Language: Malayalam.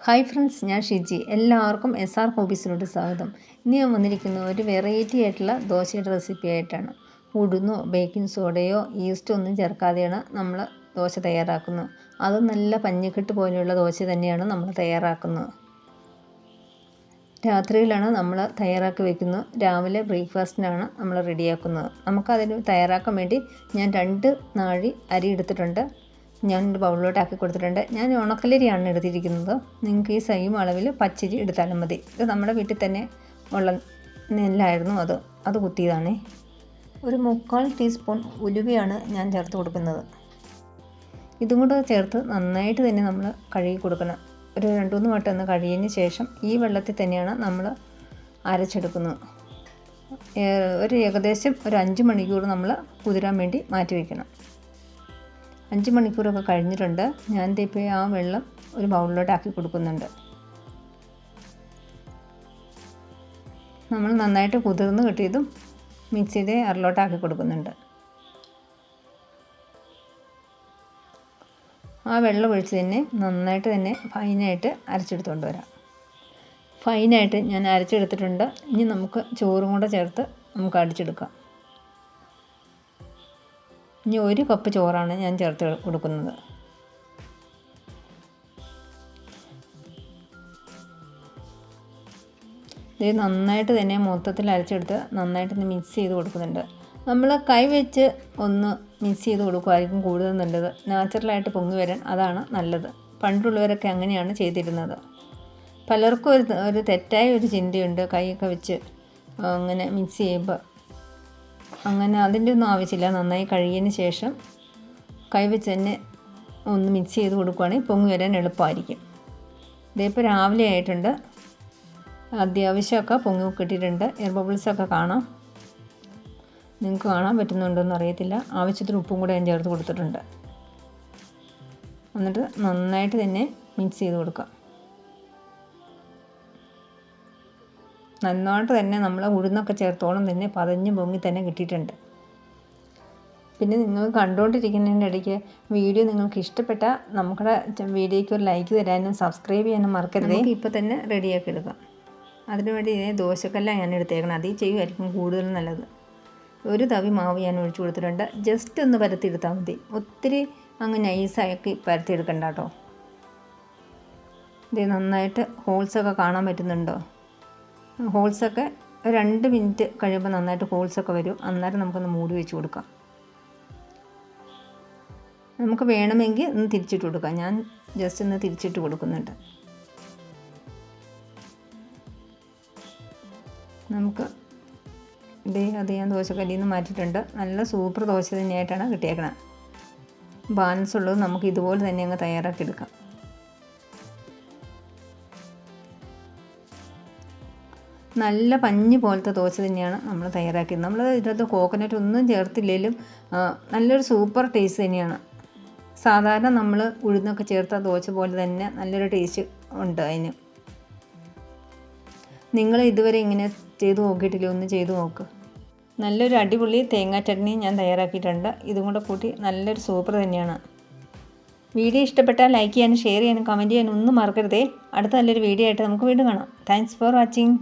ഹായ് ഫ്രണ്ട്സ്, ഞാൻ ഷിജി. എല്ലാവർക്കും SR ഹോബീസിലോട്ട് സ്വാഗതം. ഇന്ന് ഞാൻ വന്നിരിക്കുന്ന ഒരു വെറൈറ്റി ആയിട്ടുള്ള ദോശയുടെ റെസിപ്പി ആയിട്ടാണ്. ഉഴുന്നോ ബേക്കിംഗ് സോഡയോ ഈസ്റ്റോ ഒന്നും ചേർക്കാതെയാണ് നമ്മൾ ദോശ തയ്യാറാക്കുന്നത്. അത് നല്ല പഞ്ഞിക്കെട്ട് പോലെയുള്ള ദോശ തന്നെയാണ് നമ്മൾ തയ്യാറാക്കുന്നത്. രാത്രിയിലാണ് നമ്മൾ തയ്യാറാക്കി വയ്ക്കുന്നത്. രാവിലെ ബ്രേക്ക്ഫാസ്റ്റിനാണ് നമ്മൾ റെഡിയാക്കുന്നത്. നമുക്കതിന് തയ്യാറാക്കാൻ വേണ്ടി ഞാൻ 2 നാഴി അരി എടുത്തിട്ടുണ്ട്. ഞാൻ ഒരു ബൗളിലോട്ടാക്കി കൊടുത്തിട്ടുണ്ട്. ഞാൻ ഉണക്കലരിയാണ് എടുത്തിരിക്കുന്നത്. നിങ്ങൾക്ക് ഈ സെയിം അളവിൽ പച്ചരി എടുത്താലും മതി. ഇത് നമ്മുടെ വീട്ടിൽ തന്നെ ഉള്ള നെല്ലായിരുന്നു. അത് കുത്തിയതാണേ. ഒരു 3/4 ടീസ്പൂൺ ഉലുവയാണ് ഞാൻ ചേർത്ത് കൊടുക്കുന്നത്. ഇതും കൂടെ ചേർത്ത് നന്നായിട്ട് തന്നെ നമ്മൾ കഴുകി കൊടുക്കണം. ഒരു 2-3 വട്ടം ഒന്ന് കഴുകിയതിന് ശേഷം ഈ വെള്ളത്തിൽ തന്നെയാണ് നമ്മൾ അരച്ചെടുക്കുന്നത്. ഏകദേശം ഒരു 5 മണിക്കൂർ നമ്മൾ കുതിരാൻ വേണ്ടി മാറ്റി വയ്ക്കണം. 5 മണിക്കൂറൊക്കെ കഴിഞ്ഞിട്ടുണ്ട്. ഞാൻ ഇപ്പോൾ ആ വെള്ളം ഒരു ബൗളിലോട്ട് ആക്കി കൊടുക്കുന്നുണ്ട്. നമ്മൾ നന്നായിട്ട് കുതിർന്ന് കിട്ടിയതും മിക്സിയുടെ അരലോട്ടാക്കി കൊടുക്കുന്നുണ്ട്. ആ വെള്ളം ഒഴിച്ച് തന്നെ നന്നായിട്ട് തന്നെ ഫൈനായിട്ട് അരച്ചെടുത്തുകൊണ്ട് വരാം. ഫൈനായിട്ട് ഞാൻ അരച്ചെടുത്തിട്ടുണ്ട്. ഇനി നമുക്ക് ചോറും കൂടെ ചേർത്ത് നമുക്ക് അടിച്ചെടുക്കാം. ഇനി 1 കപ്പ് ചോറാണ് ഞാൻ ചേർത്ത് കൊടുക്കുന്നത്. ഇത് നന്നായിട്ട് തന്നെ മൊത്തത്തിൽ അരച്ചെടുത്ത് നന്നായിട്ടൊന്ന് മിക്സ് ചെയ്ത് കൊടുക്കുന്നുണ്ട്. നമ്മൾ കൈ വെച്ച് ഒന്ന് മിക്സ് ചെയ്ത് കൊടുക്കുമായിരിക്കും കൂടുതൽ നല്ലത്. നാച്ചുറലായിട്ട് പൊങ്ങി വരാൻ അതാണ് നല്ലത്. പണ്ടുള്ളവരൊക്കെ അങ്ങനെയാണ് ചെയ്തിരുന്നത്. പലർക്കും ഒരു തെറ്റായ ഒരു ചിന്തയുണ്ട്, കൈയൊക്കെ വെച്ച് അങ്ങനെ മിക്സ് ചെയ്യുമ്പോൾ. അങ്ങനെ അതിൻ്റെ ഒന്നും ആവശ്യമില്ല. നന്നായി കഴുകിയതിന് ശേഷം കൈവച്ച് തന്നെ ഒന്ന് മിക്സ് ചെയ്ത് കൊടുക്കുകയാണെങ്കിൽ പൊങ്ങി വരാൻ എളുപ്പമായിരിക്കും. ഇതിപ്പോൾ രാവിലെ ആയിട്ടുണ്ട്. അത്യാവശ്യമൊക്കെ പൊങ്ങി കിട്ടിയിട്ടുണ്ട്. എയർ ബബിൾസൊക്കെ കാണാം. നിങ്ങൾക്ക് കാണാൻ പറ്റുന്നുണ്ടോയെന്ന് അറിയത്തില്ല. ആവശ്യത്തിന് ഉപ്പും കൂടെ ഞാൻ ചേർത്ത് കൊടുത്തിട്ടുണ്ട്. എന്നിട്ട് നന്നായിട്ട് തന്നെ മിക്സ് ചെയ്ത് കൊടുക്കാം. നന്നായിട്ട് തന്നെ നമ്മൾ ഉഴുന്നൊക്കെ ചേർത്തോളം തന്നെ പതഞ്ഞ് പൊങ്ങി തന്നെ കിട്ടിയിട്ടുണ്ട്. പിന്നെ നിങ്ങൾ കണ്ടുകൊണ്ടിരിക്കുന്നതിൻ്റെ ഇടയ്ക്ക് വീഡിയോ നിങ്ങൾക്ക് ഇഷ്ടപ്പെട്ടാൽ നമ്മുടെ വീഡിയോയ്ക്ക് ഒരു ലൈക്ക് തരാനും സബ്സ്ക്രൈബ് ചെയ്യാനും മറക്കരുത്. ഇപ്പോൾ തന്നെ റെഡിയാക്കി എടുക്കാം. അതിനുവേണ്ടി ഇതേ ദോശക്കല്ല ഞാൻ എടുത്തേക്കണം. അതിൽ ചെയ്യുമായിരിക്കും കൂടുതൽ നല്ലത്. ഒരു തവി മാവ് ഞാൻ ഒഴിച്ചു കൊടുത്തിട്ടുണ്ട്. ജസ്റ്റ് ഒന്ന് പരത്തിയെടുത്താൽ മതി. ഒത്തിരി അങ്ങ് നൈസാക്കി പരത്തിയെടുക്കണ്ട കേട്ടോ. ഇത് നന്നായിട്ട് ഹോൾസൊക്കെ കാണാൻ പറ്റുന്നുണ്ടോ? ഹോൾസൊക്കെ 2 മിനിറ്റ് കഴിയുമ്പോൾ നന്നായിട്ട് ഹോൾസൊക്കെ വരും. അന്നേരം നമുക്കൊന്ന് മൂടി വെച്ച് കൊടുക്കാം. നമുക്ക് വേണമെങ്കിൽ ഒന്ന് തിരിച്ചിട്ട് കൊടുക്കാം. ഞാൻ ജസ്റ്റ് ഒന്ന് തിരിച്ചിട്ട് കൊടുക്കുന്നുണ്ട്. നമുക്ക് അത് ഞാൻ ദോശക്കല്ലിൽ നിന്ന് മാറ്റിയിട്ടുണ്ട്. നല്ല സൂപ്പർ ദോശ തന്നെയായിട്ടാണ് കിട്ടിയേക്കണം. ബാലൻസ് ഉള്ളത് നമുക്ക് ഇതുപോലെ തന്നെ അങ്ങ് തയ്യാറാക്കി എടുക്കാം. നല്ല പഞ്ഞി പോലത്തെ ദോശ തന്നെയാണ് നമ്മൾ തയ്യാറാക്കിയത്. നമ്മൾ ഇതിനകത്ത് കോക്കനട്ട് ഒന്നും ചേർത്തില്ലെങ്കിലും നല്ലൊരു സൂപ്പർ ടേസ്റ്റ് തന്നെയാണ്. സാധാരണ നമ്മൾ ഉഴുന്നൊക്കെ ചേർത്ത ദോശ പോലെ തന്നെ നല്ലൊരു ടേസ്റ്റ് ഉണ്ട് അതിന്. നിങ്ങൾ ഇതുവരെ ഇങ്ങനെ ചെയ്ത് നോക്കിയിട്ടില്ല, ഒന്ന് ചെയ്ത് നോക്ക്. നല്ലൊരു അടിപൊളി തേങ്ങാ ചട്നി ഞാൻ തയ്യാറാക്കിയിട്ടുണ്ട്. ഇതും കൂടെ കൂട്ടി നല്ലൊരു സൂപ്പർ തന്നെയാണ്. വീഡിയോ ഇഷ്ടപ്പെട്ടാൽ ലൈക്ക് ചെയ്യാനും ഷെയർ ചെയ്യാനും കമൻറ്റ് ചെയ്യാനും ഒന്നും മറക്കരുതേ. അടുത്ത നല്ലൊരു വീഡിയോ ആയിട്ട് നമുക്ക് വീണ്ടും കാണാം. Thanks for watching.